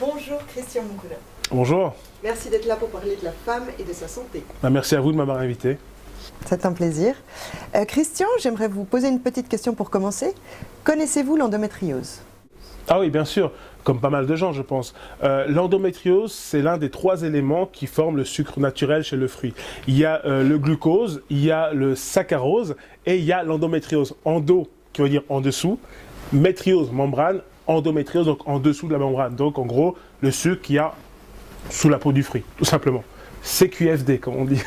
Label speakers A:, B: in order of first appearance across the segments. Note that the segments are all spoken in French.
A: Bonjour Christian Moukouna.
B: Bonjour.
A: Merci d'être là pour parler de la femme et de sa santé.
B: Merci à vous de m'avoir invité.
A: C'est un plaisir. Christian, j'aimerais vous poser une petite question pour commencer. Connaissez-vous l'endométriose?
B: Ah oui, bien sûr, comme pas mal de gens, je pense. L'endométriose, c'est l'un des 3 éléments qui forment le sucre naturel chez le fruit. Il y a le glucose, il y a le saccharose et il y a l'endométriose. Endo, qui veut dire en dessous, métriose, membrane, endométriose, donc en dessous de la membrane. Donc en gros, le sucre qu'il y a sous la peau du fruit, tout simplement. CQFD, comme on dit.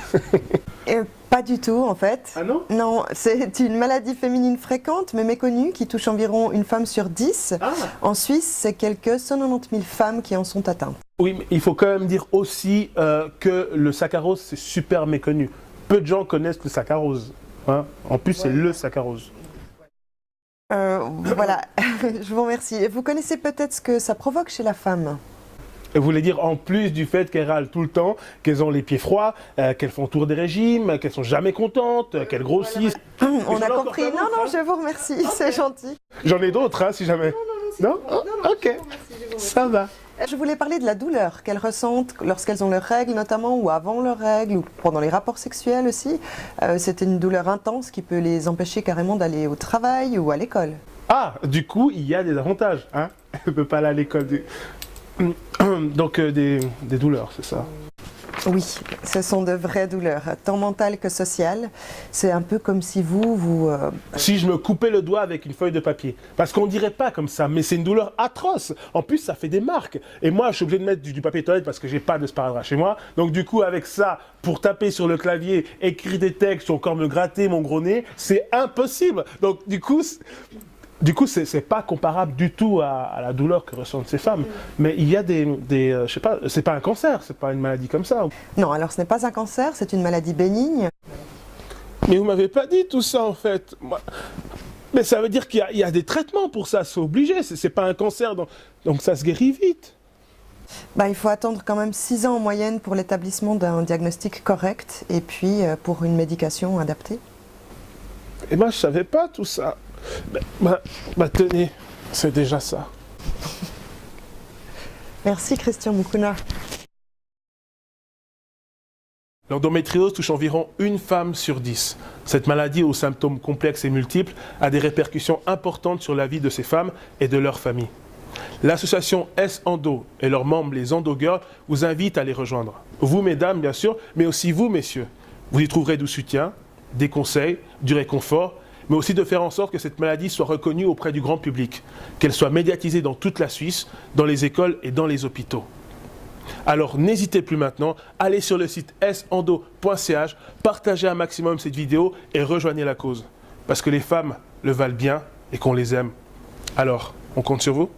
A: Pas du tout, en fait.
B: Ah non?
A: Non, c'est une maladie féminine fréquente, mais méconnue, qui touche environ une femme sur 10.
B: Ah.
A: En Suisse, c'est quelques 190 000 femmes qui en sont atteintes.
B: Oui, mais il faut quand même dire aussi que le saccharose, c'est super méconnu. Peu de gens connaissent le saccharose. Hein. En plus, c'est le saccharose.
A: Voilà, je vous remercie. Vous connaissez peut-être ce que ça provoque chez la femme?
B: Vous voulez dire en plus du fait qu'elles râlent tout le temps, qu'elles ont les pieds froids, qu'elles font tour des régimes, qu'elles sont jamais contentes, qu'elles grossissent.
A: On a compris. Non, je vous remercie, c'est gentil.
B: J'en ai d'autres, hein, si jamais. Non, ok, ça va.
A: Je voulais parler de la douleur qu'elles ressentent lorsqu'elles ont leurs règles notamment, ou avant leurs règles, ou pendant les rapports sexuels aussi. C'est une douleur intense qui peut les empêcher carrément d'aller au travail ou à l'école.
B: Ah, du coup, il y a des avantages, hein. Elle ne peut pas aller à l'école. Donc des douleurs, c'est ça?
A: Oui, ce sont de vraies douleurs, tant mentales que sociales. C'est un peu comme si
B: Si je me coupais le doigt avec une feuille de papier. Parce qu'on dirait pas comme ça, mais c'est une douleur atroce. En plus, ça fait des marques. Et moi, je suis obligé de mettre du papier toilette parce que j'ai pas de sparadrap chez moi. Donc du coup, avec ça, pour taper sur le clavier, écrire des textes ou encore me gratter mon gros nez, c'est impossible. Donc du coup, c'est pas comparable du tout à la douleur que ressentent ces femmes. Mais il y a je sais pas, c'est pas un cancer, c'est pas une maladie comme ça.
A: Non, alors ce n'est pas un cancer, c'est une maladie bénigne.
B: Mais vous m'avez pas dit tout ça en fait. Mais ça veut dire qu'il y a des traitements pour ça, c'est obligé. C'est pas un cancer, donc ça se guérit vite.
A: Il faut attendre quand même 6 ans en moyenne pour l'établissement d'un diagnostic correct et puis pour une médication adaptée.
B: Et moi, je savais pas tout ça. Tenez, c'est déjà ça.
A: Merci Christian Moukouna.
B: L'endométriose touche environ une femme sur 10. Cette maladie aux symptômes complexes et multiples a des répercussions importantes sur la vie de ces femmes et de leurs familles. L'association S-Endo et leurs membres, les Endo Girls, vous invitent à les rejoindre. Vous, mesdames, bien sûr, mais aussi vous, messieurs. Vous y trouverez du soutien, des conseils, du réconfort, mais aussi de faire en sorte que cette maladie soit reconnue auprès du grand public, qu'elle soit médiatisée dans toute la Suisse, dans les écoles et dans les hôpitaux. Alors n'hésitez plus maintenant, allez sur le site sendo.ch, partagez un maximum cette vidéo et rejoignez la cause. Parce que les femmes le valent bien et qu'on les aime. Alors, on compte sur vous ?